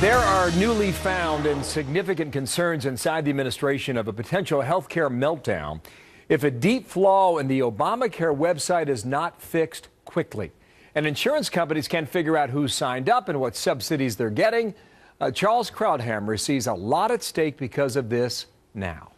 There are newly found and significant concerns inside the administration of a potential health care meltdown if a deep flaw in the Obamacare website is not fixed quickly. And insurance companies can't figure out who signed up and what subsidies they're getting. Charles Krauthammer sees a lot at stake because of this now.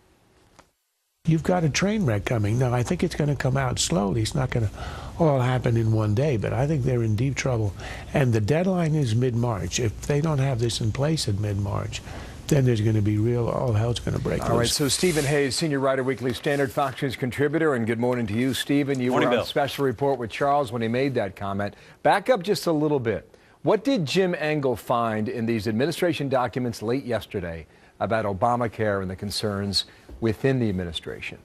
You've got a train wreck coming. Now, I think it's going to come out slowly. It's not going to all happen in one day, but I think they're in deep trouble. And the deadline is mid-March. If they don't have this in place at mid-March, then there's going to be all hell's going to break loose. All right, so Stephen Hayes, senior writer, Weekly Standard, Fox News contributor, and good morning to you, Stephen. You were on a special report with Charles when he made that comment. Back up just a little bit. What did Jim Engel find in these administration documents late yesterday about Obamacare and the concerns within the administration?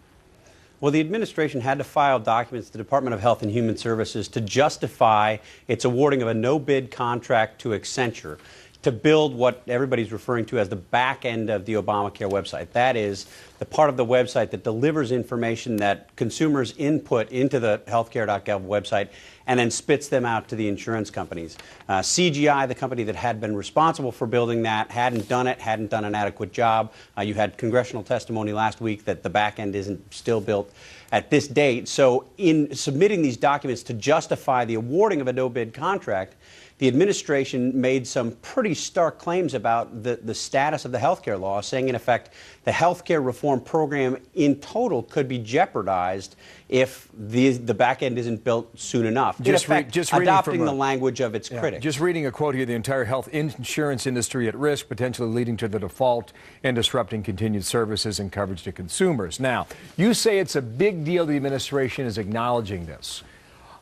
Well, the administration had to file documents to the Department of Health and Human Services to justify its awarding of a no-bid contract to Accenture to build what everybody's referring to as the back end of the Obamacare website. That is the part of the website that delivers information that consumers input into the healthcare.gov website and then spits them out to the insurance companies. CGI, the company that had been responsible for building that, hadn't done an adequate job. You had congressional testimony last week that the back end isn't still built at this date. So in submitting these documents to justify the awarding of a no-bid contract, the administration made some pretty stark claims about the status of the health care law, saying, in effect, the health care reform program in total could be jeopardized if the back end isn't built soon enough. Adopting the language of its critics. Just reading a quote here, the entire health insurance industry at risk, potentially leading to the default and disrupting continued services and coverage to consumers. Now, you say it's a big deal the administration is acknowledging this.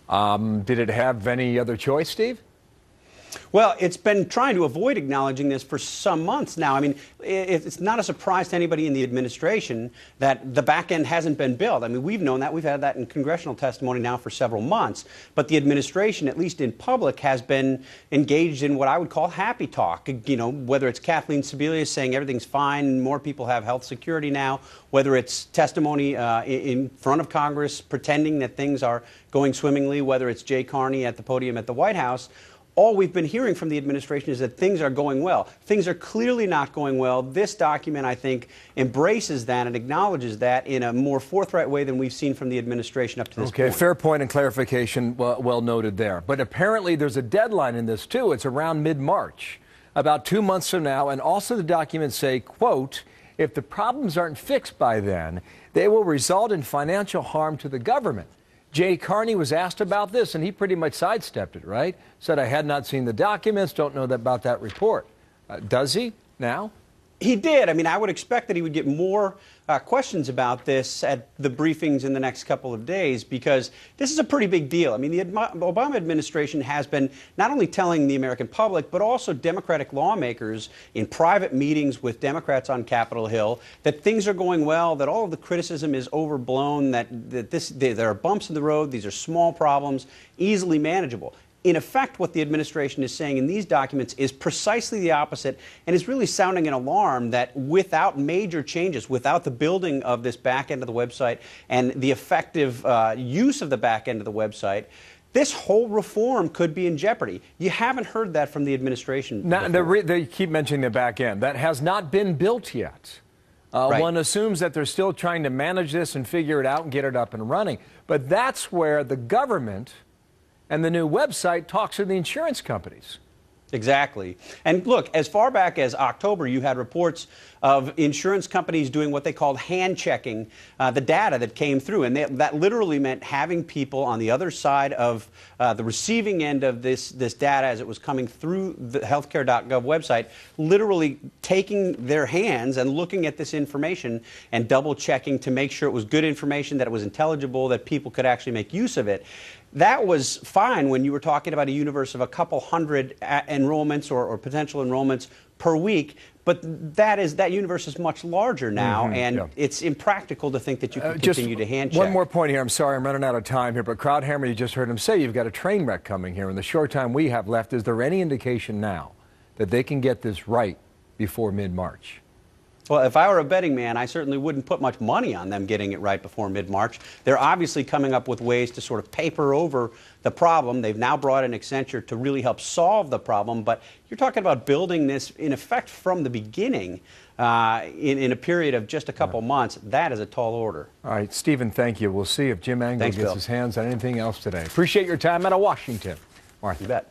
Did it have any other choice, Steve? Well, it's been trying to avoid acknowledging this for some months now. I mean, it's not a surprise to anybody in the administration that the back end hasn't been built. I mean, we've known that. We've had that in congressional testimony now for several months. But the administration, at least in public, has been engaged in what I would call happy talk. You know, whether it's Kathleen Sebelius saying everything's fine, more people have health security now, whether it's testimony in front of Congress pretending that things are going swimmingly, whether it's Jay Carney at the podium at the White House. All we've been hearing from the administration is that things are going well. Things are clearly not going well. This document, I think, embraces that and acknowledges that in a more forthright way than we've seen from the administration up to this point. Okay, fair point and clarification, well noted there. But apparently there's a deadline in this, too. It's around mid-March, about 2 months from now. And also the documents say, quote, if the problems aren't fixed by then, they will result in financial harm to the government. Jay Carney was asked about this, and he pretty much sidestepped it, right? Said, I had not seen the documents, don't know about that report. Does he now? He did. I mean, I would expect that he would get more questions about this at the briefings in the next couple of days, because this is a pretty big deal. I mean, the Obama administration has been not only telling the American public, but also Democratic lawmakers in private meetings with Democrats on Capitol Hill that things are going well, that all of the criticism is overblown, that there are bumps in the road, these are small problems, easily manageable. In effect, what the administration is saying in these documents is precisely the opposite, and is really sounding an alarm that without major changes, without the building of this back end of the website and the effective use of the back end of the website, this whole reform could be in jeopardy. You haven't heard that from the administration. Now, they keep mentioning the back end. That has not been built yet. Right. One assumes that they're still trying to manage this and figure it out and get it up and running. But that's where the government and the new website talks to the insurance companies. Exactly. And look, as far back as October, you had reports of insurance companies doing what they called hand-checking the data that came through. And that literally meant having people on the other side of the receiving end of this data as it was coming through the healthcare.gov website, literally taking their hands and looking at this information and double-checking to make sure it was good information, that it was intelligible, that people could actually make use of it. That was fine when you were talking about a universe of a couple hundred enrollments or potential enrollments per week, but that universe is much larger now, it's impractical to think that you can continue to hand check. One more point here. I'm sorry, I'm running out of time here, but Krauthammer, you just heard him say you've got a train wreck coming here in the short time we have left. Is there any indication now that they can get this right before mid-March? Well, if I were a betting man, I certainly wouldn't put much money on them getting it right before mid-March. They're obviously coming up with ways to sort of paper over the problem. They've now brought in Accenture to really help solve the problem, but you're talking about building this, in effect, from the beginning in a period of just a couple months. That is a tall order. All right, Stephen, thank you. We'll see if Jim Angle Thanks, gets Bill. his hands on anything else today. Appreciate your time out of Washington, Martha. You bet.